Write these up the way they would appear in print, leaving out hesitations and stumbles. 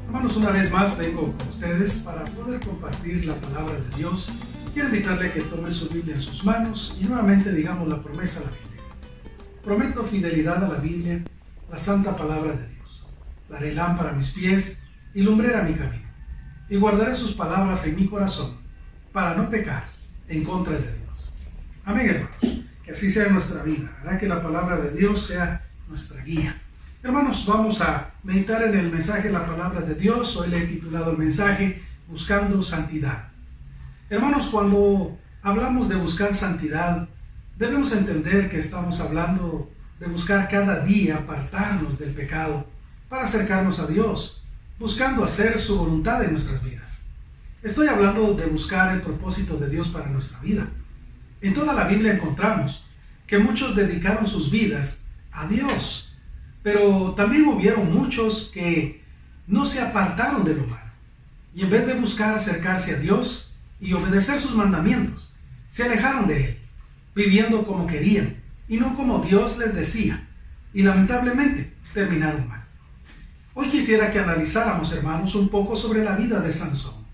Hermanos, una vez más vengo con ustedes para poder compartir la palabra de Dios. Quiero invitarle a que tome su Biblia en sus manos y nuevamente digamos la promesa a la Biblia. Prometo fidelidad a la Biblia, la santa palabra de Dios. La haré lámpara a mis pies y lumbrera mi camino. Y guardaré sus palabras en mi corazón para no pecar en contra de Dios. Amén, hermanos. Que así sea nuestra vida. Hará que la palabra de Dios sea nuestra guía. Hermanos, vamos a meditar en el mensaje de la palabra de Dios. Hoy le he titulado el mensaje Buscando Santidad. Hermanos, cuando hablamos de buscar santidad, debemos entender que estamos hablando de buscar cada día apartarnos del pecado para acercarnos a Dios, buscando hacer su voluntad en nuestras vidas. Estoy hablando de buscar el propósito de Dios para nuestra vida. En toda la Biblia encontramos que muchos dedicaron sus vidas a Dios, pero también hubieron muchos que no se apartaron de lo malo. Y en vez de buscar acercarse a Dios y obedecer sus mandamientos, se alejaron de Él, viviendo como querían y no como Dios les decía. Y lamentablemente terminaron mal. Hoy quisiera que analizáramos, hermanos, un poco sobre la vida de Sansón.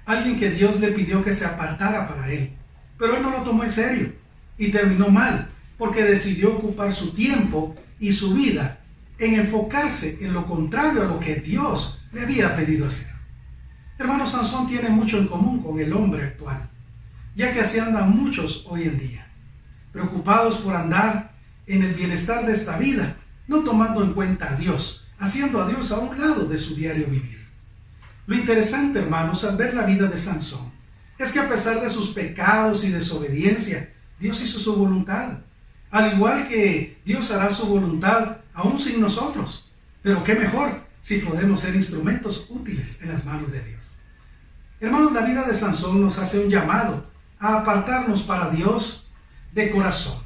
Alguien que Dios le pidió que se apartara para Él, pero él no lo tomó en serio y terminó mal porque decidió ocupar su tiempo y su vida en enfocarse en lo contrario a lo que Dios le había pedido hacer. Hermano, Sansón tiene mucho en común con el hombre actual, ya que así andan muchos hoy en día, preocupados por andar en el bienestar de esta vida, no tomando en cuenta a Dios, haciendo a Dios a un lado de su diario vivir. Lo interesante, hermanos, al ver la vida de Sansón, es que a pesar de sus pecados y desobediencia, Dios hizo su voluntad. Al igual que Dios hará su voluntad aún sin nosotros. Pero qué mejor si podemos ser instrumentos útiles en las manos de Dios. Hermanos, la vida de Sansón nos hace un llamado a apartarnos para Dios de corazón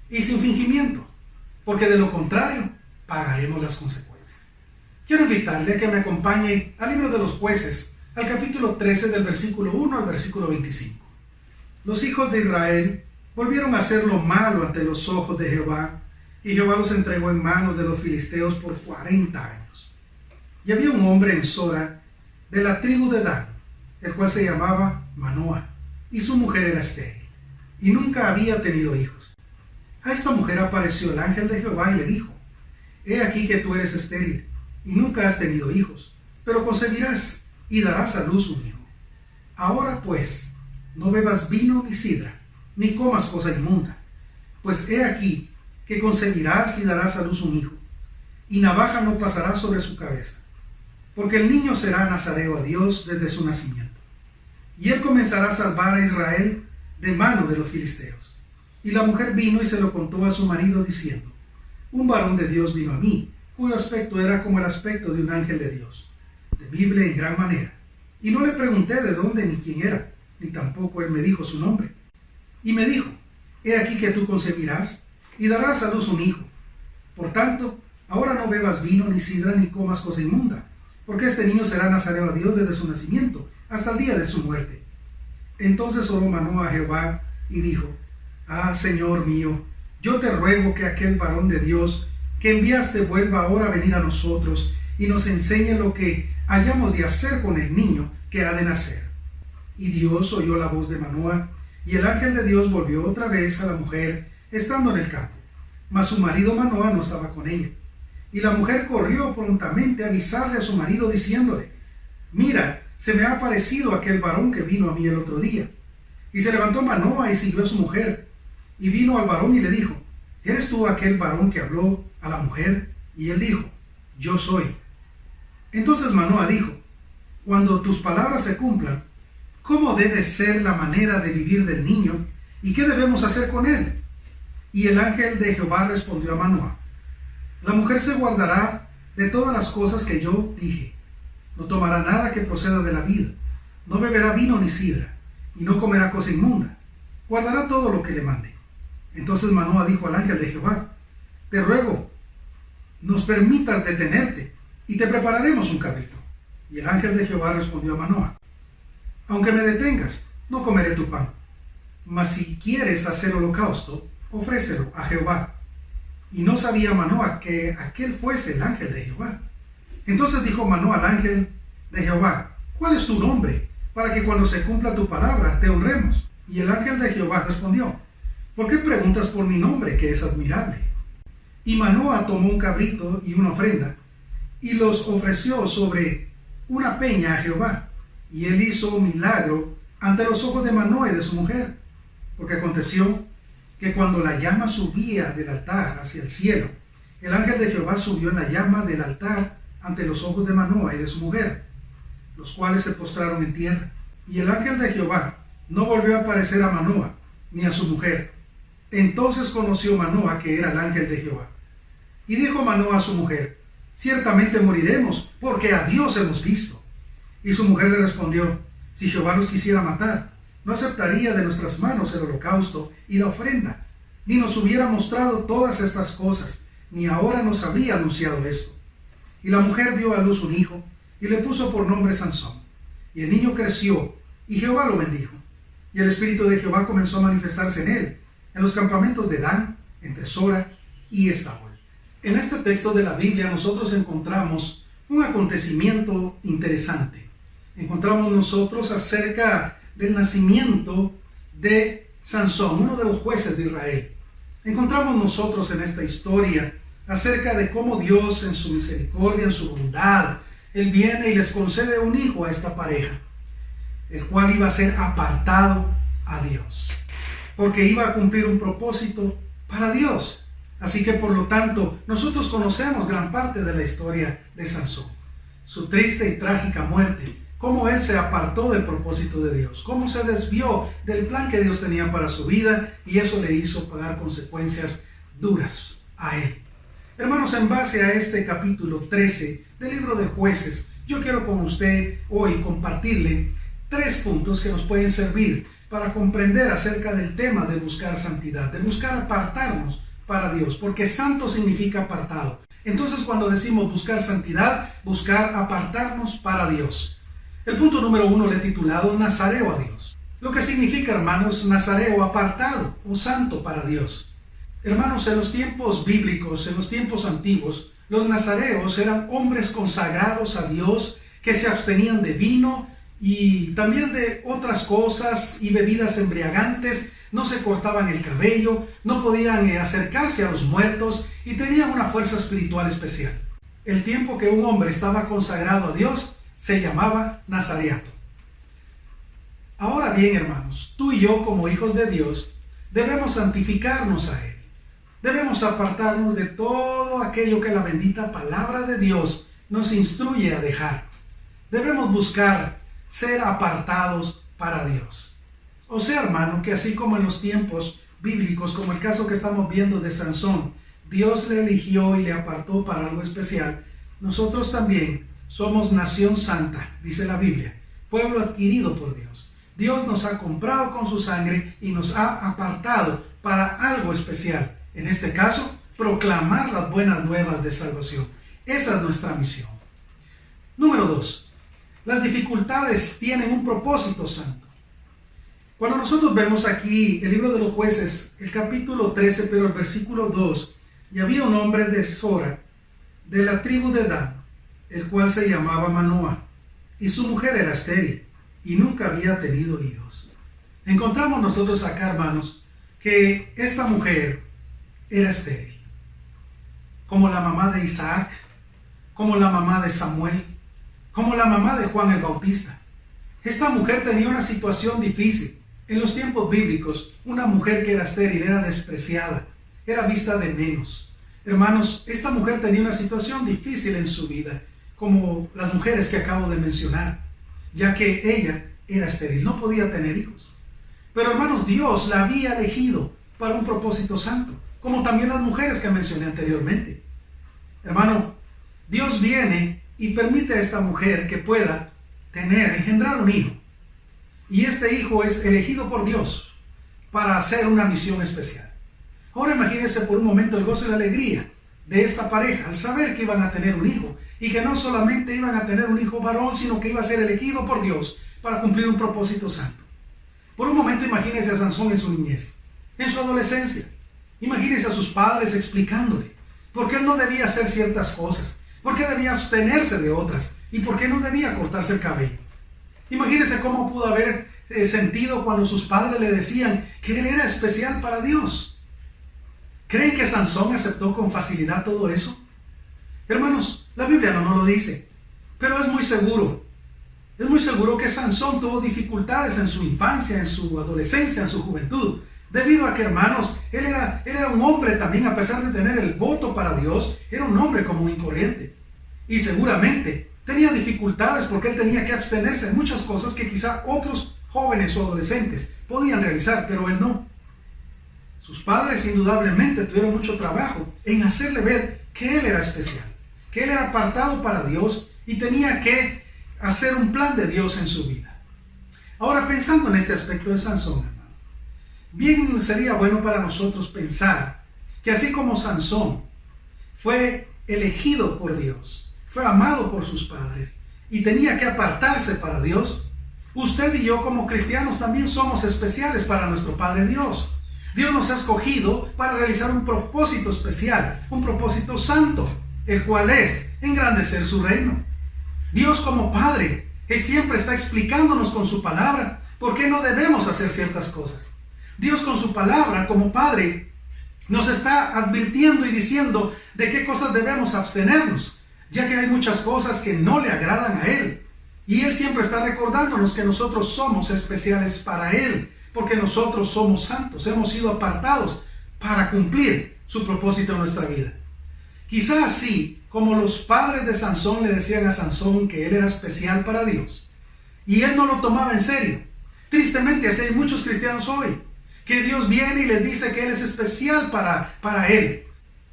y sin fingimiento, porque de lo contrario pagaremos las consecuencias. Quiero invitarle a que me acompañe al libro de los Jueces, al capítulo 13 del versículo 1 al versículo 25. Los hijos de Israel volvieron a hacer lo malo ante los ojos de Jehová, y Jehová los entregó en manos de los filisteos por 40 años. Y había un hombre en Sora, de la tribu de Dan, el cual se llamaba Manoah, y su mujer era estéril, y nunca había tenido hijos. A esta mujer apareció el ángel de Jehová y le dijo: He aquí que tú eres estéril, y nunca has tenido hijos, pero concebirás, y darás a luz un hijo. Ahora pues, no bebas vino ni sidra, ni comas cosa inmunda, pues he aquí que concebirás y darás a luz un hijo, y navaja no pasará sobre su cabeza, porque el niño será nazareo a Dios desde su nacimiento, y él comenzará a salvar a Israel de mano de los filisteos. Y la mujer vino y se lo contó a su marido diciendo: Un varón de Dios vino a mí, cuyo aspecto era como el aspecto de un ángel de Dios, temible en gran manera, y no le pregunté de dónde ni quién era, ni tampoco él me dijo su nombre. Y me dijo: He aquí que tú concebirás y darás a luz un hijo. Por tanto, ahora no bebas vino ni sidra ni comas cosa inmunda, porque este niño será nazareo a Dios desde su nacimiento hasta el día de su muerte. Entonces oró Manoah a Jehová y dijo: Ah, Señor mío, yo te ruego que aquel varón de Dios que enviaste vuelva ahora a venir a nosotros y nos enseñe lo que hayamos de hacer con el niño que ha de nacer. Y Dios oyó la voz de Manoah, y el ángel de Dios volvió otra vez a la mujer estando en el campo, mas su marido Manoah no estaba con ella. Y la mujer corrió prontamente a avisarle a su marido diciéndole: Mira, se me ha aparecido aquel varón que vino a mí el otro día. Y se levantó Manoah y siguió a su mujer, y vino al varón y le dijo: ¿Eres tú aquel varón que habló a la mujer? Y él dijo: Yo soy. Entonces Manoah dijo: Cuando tus palabras se cumplan, ¿cómo debe ser la manera de vivir del niño? ¿Y qué debemos hacer con él? Y el ángel de Jehová respondió a Manoah: La mujer se guardará de todas las cosas que yo dije. No tomará nada que proceda de la vida, no beberá vino ni sidra, y no comerá cosa inmunda. Guardará todo lo que le mande. Entonces Manoah dijo al ángel de Jehová: Te ruego, nos permitas detenerte, y te prepararemos un cabrito. Y el ángel de Jehová respondió a Manoah: Aunque me detengas, no comeré tu pan. Mas si quieres hacer holocausto, ofrécelo a Jehová. Y no sabía Manoah que aquel fuese el ángel de Jehová. Entonces dijo Manoah al ángel de Jehová: ¿cuál es tu nombre? Para que cuando se cumpla tu palabra te honremos. Y el ángel de Jehová respondió: ¿por qué preguntas por mi nombre, que es admirable? Y Manoah tomó un cabrito y una ofrenda, y los ofreció sobre una peña a Jehová. Y él hizo un milagro ante los ojos de Manoah y de su mujer, porque aconteció que cuando la llama subía del altar hacia el cielo, el ángel de Jehová subió en la llama del altar ante los ojos de Manoah y de su mujer, los cuales se postraron en tierra. Y el ángel de Jehová no volvió a aparecer a Manoah ni a su mujer. Entonces conoció Manoah que era el ángel de Jehová. Y dijo Manoah a su mujer: ciertamente moriremos, porque a Dios hemos visto. Y su mujer le respondió: si Jehová nos quisiera matar, no aceptaría de nuestras manos el holocausto y la ofrenda, ni nos hubiera mostrado todas estas cosas, ni ahora nos habría anunciado esto. Y la mujer dio a luz un hijo, y le puso por nombre Sansón. Y el niño creció, y Jehová lo bendijo. Y el espíritu de Jehová comenzó a manifestarse en él, en los campamentos de Dan, entre Sora y Estaol. En este texto de la Biblia nosotros encontramos un acontecimiento interesante. Encontramos nosotros acerca del nacimiento de Sansón, uno de los jueces de Israel. Encontramos nosotros en esta historia acerca de cómo Dios, en su misericordia, en su bondad, Él viene y les concede un hijo a esta pareja, el cual iba a ser apartado a Dios, porque iba a cumplir un propósito para Dios. Así que por lo tanto, nosotros conocemos gran parte de la historia de Sansón, su triste y trágica muerte, cómo él se apartó del propósito de Dios, cómo se desvió del plan que Dios tenía para su vida, y eso le hizo pagar consecuencias duras a él. Hermanos, en base a este capítulo 13 del libro de Jueces, yo quiero con usted hoy compartirle 3 puntos que nos pueden servir para comprender acerca del tema de buscar santidad, de buscar apartarnos para Dios, porque santo significa apartado. Entonces, cuando decimos buscar santidad, buscar apartarnos para Dios. El punto número 1 le he titulado Nazareo a Dios. Lo que significa, hermanos, Nazareo, apartado o santo para Dios. Hermanos, en los tiempos bíblicos, en los tiempos antiguos, los nazareos eran hombres consagrados a Dios que se abstenían de vino y también de otras cosas y bebidas embriagantes, no se cortaban el cabello, no podían acercarse a los muertos y tenían una fuerza espiritual especial. El tiempo que un hombre estaba consagrado a Dios se llamaba nazareato. Ahora bien, hermanos, tú y yo como hijos de Dios debemos santificarnos a Él. Debemos apartarnos de todo aquello que la bendita palabra de Dios nos instruye a dejar. Debemos buscar ser apartados para Dios. O sea, hermano, que así como en los tiempos bíblicos, como el caso que estamos viendo de Sansón, Dios le eligió y le apartó para algo especial, nosotros también somos nación santa, dice la Biblia, pueblo adquirido por Dios. Dios nos ha comprado con su sangre y nos ha apartado para algo especial. En este caso, proclamar las buenas nuevas de salvación. Esa es nuestra misión. Número 2. Las dificultades tienen un propósito santo. Cuando nosotros vemos aquí el libro de los Jueces, el capítulo 13, pero el versículo 2, y había un hombre de Sora, de la tribu de Dan, el cual se llamaba Manoah, y su mujer era estéril, y nunca había tenido hijos. Encontramos nosotros acá, hermanos, que esta mujer era estéril, como la mamá de Isaac, como la mamá de Samuel, como la mamá de Juan el Bautista. Esta mujer tenía una situación difícil. En los tiempos bíblicos, una mujer que era estéril era despreciada, era vista de menos. Hermanos, esta mujer tenía una situación difícil en su vida, como las mujeres que acabo de mencionar, ya que ella era estéril, no podía tener hijos. Pero hermanos, Dios la había elegido para un propósito santo, como también las mujeres que mencioné anteriormente. Hermano, Dios viene y permite a esta mujer que pueda engendrar un hijo. Y este hijo es elegido por Dios para hacer una misión especial. Ahora imagínense por un momento el gozo y la alegría de esta pareja al saber que iban a tener un hijo, y que no solamente iban a tener un hijo varón, sino que iba a ser elegido por Dios para cumplir un propósito santo. Por un momento imagínense a Sansón en su niñez, en su adolescencia. Imagínense a sus padres explicándole por qué él no debía hacer ciertas cosas, ¿Por qué debía abstenerse de otras? ¿Y por qué no debía cortarse el cabello? Imagínense cómo pudo haber sentido cuando sus padres le decían que él era especial para Dios. ¿Creen que Sansón aceptó con facilidad todo eso? Hermanos, la Biblia no nos lo dice, pero es muy seguro. Es muy seguro que Sansón tuvo dificultades en su infancia, en su adolescencia, en su juventud, debido a que, hermanos, él era un hombre también, a pesar de tener el voto para Dios, era un hombre común y corriente. Y seguramente tenía dificultades porque él tenía que abstenerse de muchas cosas que quizá otros jóvenes o adolescentes podían realizar, pero él no. Sus padres indudablemente tuvieron mucho trabajo en hacerle ver que él era especial, que él era apartado para Dios y tenía que hacer un plan de Dios en su vida. Ahora, pensando en este aspecto de Sansón, hermano, bien sería bueno para nosotros pensar que así como Sansón fue elegido por Dios, fue amado por sus padres y tenía que apartarse para Dios, usted y yo como cristianos también somos especiales para nuestro Padre Dios. Dios nos ha escogido para realizar un propósito especial, un propósito santo, el cual es engrandecer su reino. Dios como Padre, Él siempre está explicándonos con su palabra por qué no debemos hacer ciertas cosas. Dios con su palabra como Padre nos está advirtiendo y diciendo de qué cosas debemos abstenernos, ya que hay muchas cosas que no le agradan a Él. Y Él siempre está recordándonos que nosotros somos especiales para Él, porque nosotros somos santos, hemos sido apartados para cumplir su propósito en nuestra vida. Quizá así como los padres de Sansón le decían a Sansón que él era especial para Dios, y él no lo tomaba en serio. Tristemente así hay muchos cristianos hoy, que Dios viene y les dice que Él es especial para Él,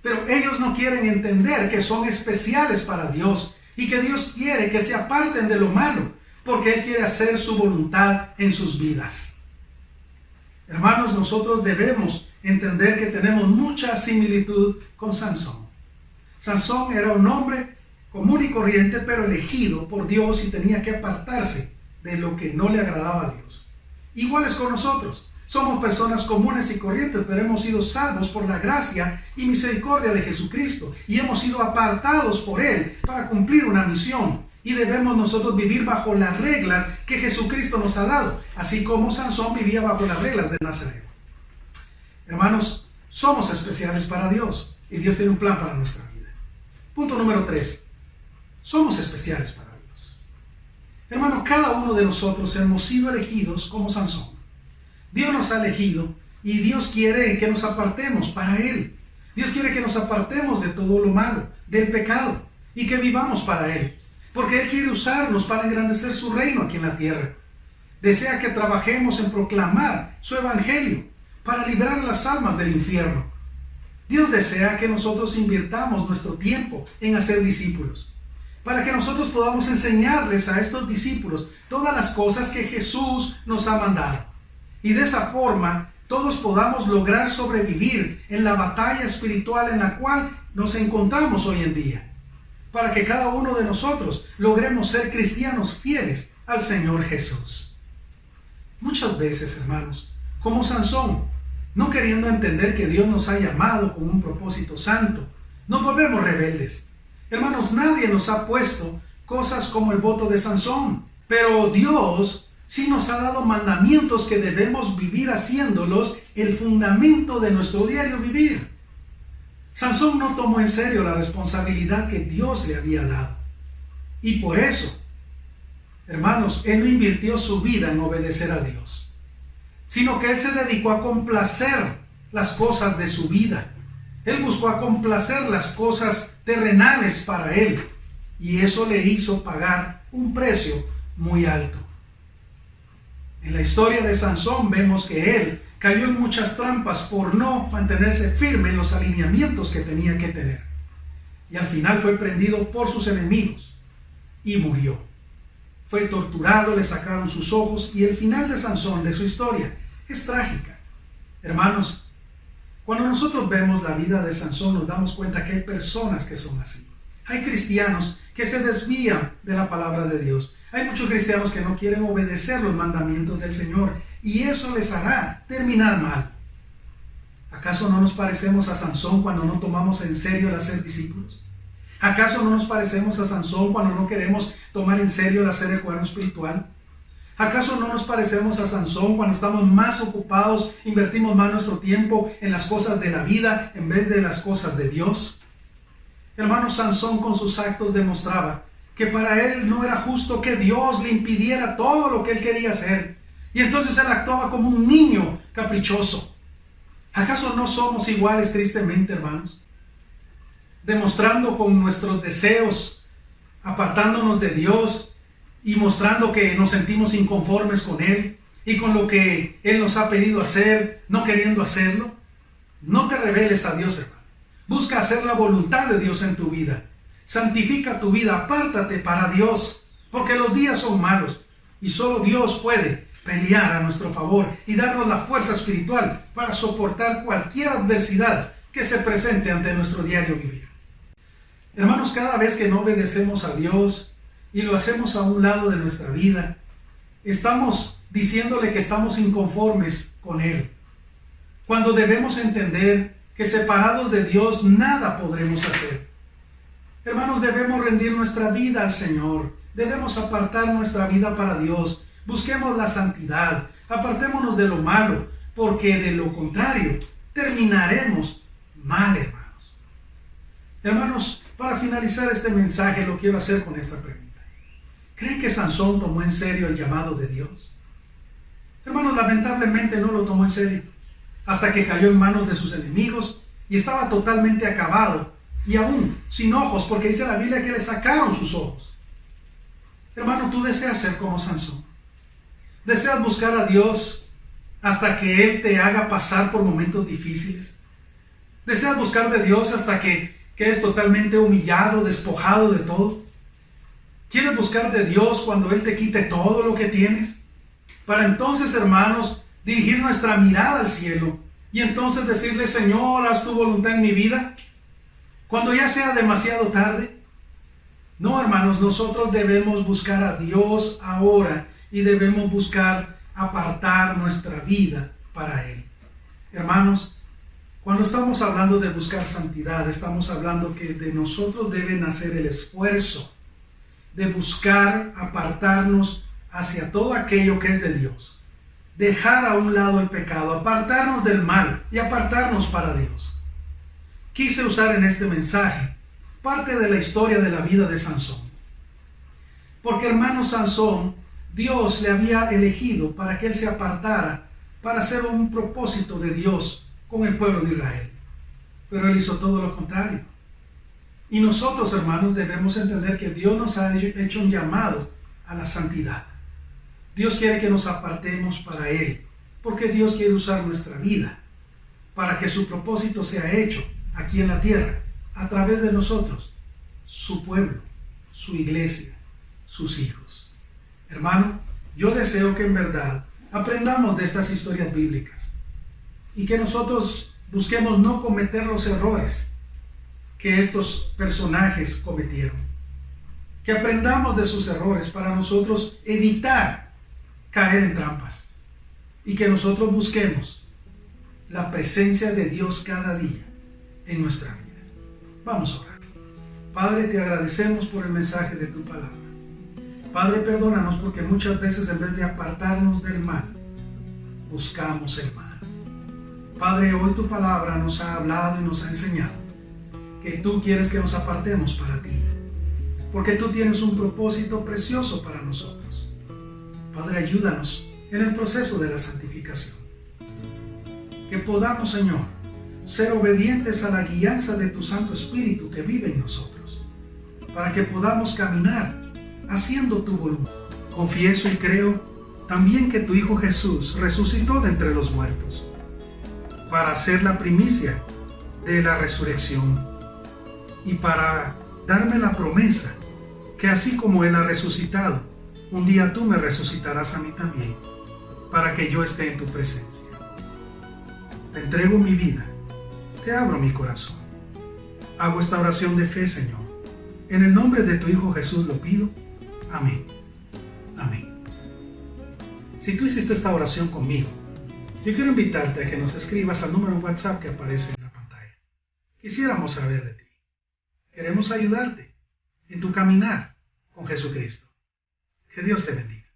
pero ellos no quieren entender que son especiales para Dios, y que Dios quiere que se aparten de lo malo, porque Él quiere hacer su voluntad en sus vidas. Hermanos, nosotros debemos entender que tenemos mucha similitud con Sansón. Sansón era un hombre común y corriente, pero elegido por Dios y tenía que apartarse de lo que no le agradaba a Dios. Igual es con nosotros. Somos personas comunes y corrientes, pero hemos sido salvos por la gracia y misericordia de Jesucristo y hemos sido apartados por Él para cumplir una misión. Y debemos nosotros vivir bajo las reglas que Jesucristo nos ha dado, así como Sansón vivía bajo las reglas de Nazaret. Hermanos, somos especiales para Dios y Dios tiene un plan para nuestra vida. Punto número 3. Somos especiales para Dios. Hermanos, cada uno de nosotros hemos sido elegidos como Sansón. Dios nos ha elegido y Dios quiere que nos apartemos para Él. Dios quiere que nos apartemos de todo lo malo, del pecado, y que vivamos para Él. Porque Él quiere usarnos para engrandecer su reino aquí en la tierra. Desea que trabajemos en proclamar su evangelio para librar a las almas del infierno. Dios desea que nosotros invirtamos nuestro tiempo en hacer discípulos, para que nosotros podamos enseñarles a estos discípulos todas las cosas que Jesús nos ha mandado. Y de esa forma todos podamos lograr sobrevivir en la batalla espiritual en la cual nos encontramos hoy en día, para que cada uno de nosotros logremos ser cristianos fieles al Señor Jesús. Muchas veces, hermanos, como Sansón, no queriendo entender que Dios nos ha llamado con un propósito santo, nos volvemos rebeldes. Hermanos, nadie nos ha puesto cosas como el voto de Sansón, pero Dios sí nos ha dado mandamientos que debemos vivir haciéndolos el fundamento de nuestro diario vivir. Sansón no tomó en serio la responsabilidad que Dios le había dado. Y por eso, hermanos, él no invirtió su vida en obedecer a Dios, sino que él se dedicó a complacer las cosas de su vida. Él buscó a complacer las cosas terrenales para él, y eso le hizo pagar un precio muy alto. En la historia de Sansón vemos que él cayó en muchas trampas por no mantenerse firme en los alineamientos que tenía que tener. Y al final fue prendido por sus enemigos y murió. Fue torturado, le sacaron sus ojos, y el final de Sansón, de su historia, es trágica. Hermanos, cuando nosotros vemos la vida de Sansón, nos damos cuenta que hay personas que son así. Hay cristianos que se desvían de la palabra de Dios. Hay muchos cristianos que no quieren obedecer los mandamientos del Señor, y eso les hará terminar mal. ¿Acaso no nos parecemos a Sansón cuando no tomamos en serio el hacer discípulos? ¿Acaso no nos parecemos a Sansón cuando no queremos tomar en serio el hacer el cuerno espiritual? ¿Acaso no nos parecemos a Sansón cuando estamos más ocupados, invertimos más nuestro tiempo en las cosas de la vida en vez de las cosas de Dios? Hermano, Sansón con sus actos demostraba que para él no era justo que Dios le impidiera todo lo que él quería hacer. Y entonces él actuaba como un niño caprichoso. ¿Acaso no somos iguales tristemente, hermanos? Demostrando con nuestros deseos, apartándonos de Dios y mostrando que nos sentimos inconformes con Él y con lo que Él nos ha pedido hacer, no queriendo hacerlo. No te rebeles a Dios, hermano. Busca hacer la voluntad de Dios en tu vida. Santifica tu vida, apártate para Dios, porque los días son malos y solo Dios puede pelear a nuestro favor y darnos la fuerza espiritual para soportar cualquier adversidad que se presente ante nuestro diario vivir. Hermanos, cada vez que no obedecemos a Dios y lo hacemos a un lado de nuestra vida, estamos diciéndole que estamos inconformes con Él, cuando debemos entender que separados de Dios nada podremos hacer. Hermanos, debemos rendir nuestra vida al Señor, debemos apartar nuestra vida para Dios, busquemos la santidad, apartémonos de lo malo, porque de lo contrario terminaremos mal, hermanos. Hermanos, para finalizar este mensaje lo quiero hacer con esta pregunta. ¿Creen que Sansón tomó en serio el llamado de Dios? Hermanos, lamentablemente no lo tomó en serio, hasta que cayó en manos de sus enemigos y estaba totalmente acabado y aún sin ojos, porque dice la Biblia que le sacaron sus ojos. Hermano, tú deseas ser como Sansón. Deseas buscar a Dios hasta que Él te haga pasar por momentos difíciles. Deseas buscar de Dios hasta que quedes totalmente humillado, despojado de todo. ¿Quieres buscar de Dios cuando Él te quite todo lo que tienes? Para entonces, hermanos, dirigir nuestra mirada al cielo y entonces decirle: Señor, haz tu voluntad en mi vida, cuando ya sea demasiado tarde. No, hermanos, nosotros debemos buscar a Dios ahora y debemos buscar apartar nuestra vida para Él. Hermanos, cuando estamos hablando de buscar santidad, estamos hablando que de nosotros debe nacer el esfuerzo de buscar apartarnos hacia todo aquello que es de Dios. Dejar a un lado el pecado, apartarnos del mal y apartarnos para Dios. Quise usar en este mensaje parte de la historia de la vida de Sansón. Porque, hermano, Sansón, Dios le había elegido para que él se apartara para hacer un propósito de Dios con el pueblo de Israel. Pero él hizo todo lo contrario. Y nosotros, hermanos, debemos entender que Dios nos ha hecho un llamado a la santidad. Dios quiere que nos apartemos para Él, porque Dios quiere usar nuestra vida para que su propósito sea hecho aquí en la tierra, a través de nosotros, su pueblo, su iglesia, sus hijos. Hermano, yo deseo que en verdad aprendamos de estas historias bíblicas y que nosotros busquemos no cometer los errores que estos personajes cometieron. Que aprendamos de sus errores para nosotros evitar caer en trampas y que nosotros busquemos la presencia de Dios cada día en nuestra vida. Vamos a orar. Padre, te agradecemos por el mensaje de tu palabra. Padre, perdónanos porque muchas veces en vez de apartarnos del mal, buscamos el mal. Padre, hoy tu palabra nos ha hablado y nos ha enseñado que tú quieres que nos apartemos para ti, porque tú tienes un propósito precioso para nosotros. Padre, ayúdanos en el proceso de la santificación. Que podamos, Señor, ser obedientes a la guianza de tu Santo Espíritu que vive en nosotros, para que podamos caminar haciendo tu voluntad. Confieso y creo también que tu Hijo Jesús resucitó de entre los muertos, para ser la primicia de la resurrección y para darme la promesa que así como Él ha resucitado, un día tú me resucitarás a mí también, para que yo esté en tu presencia. Te entrego mi vida, te abro mi corazón. Hago esta oración de fe, Señor. En el nombre de tu Hijo Jesús lo pido. Amén. Amén. Si tú hiciste esta oración conmigo, yo quiero invitarte a que nos escribas al número de WhatsApp que aparece en la pantalla. Quisiéramos saber de ti. queremos ayudarte en tu caminar con Jesucristo. Que Dios te bendiga.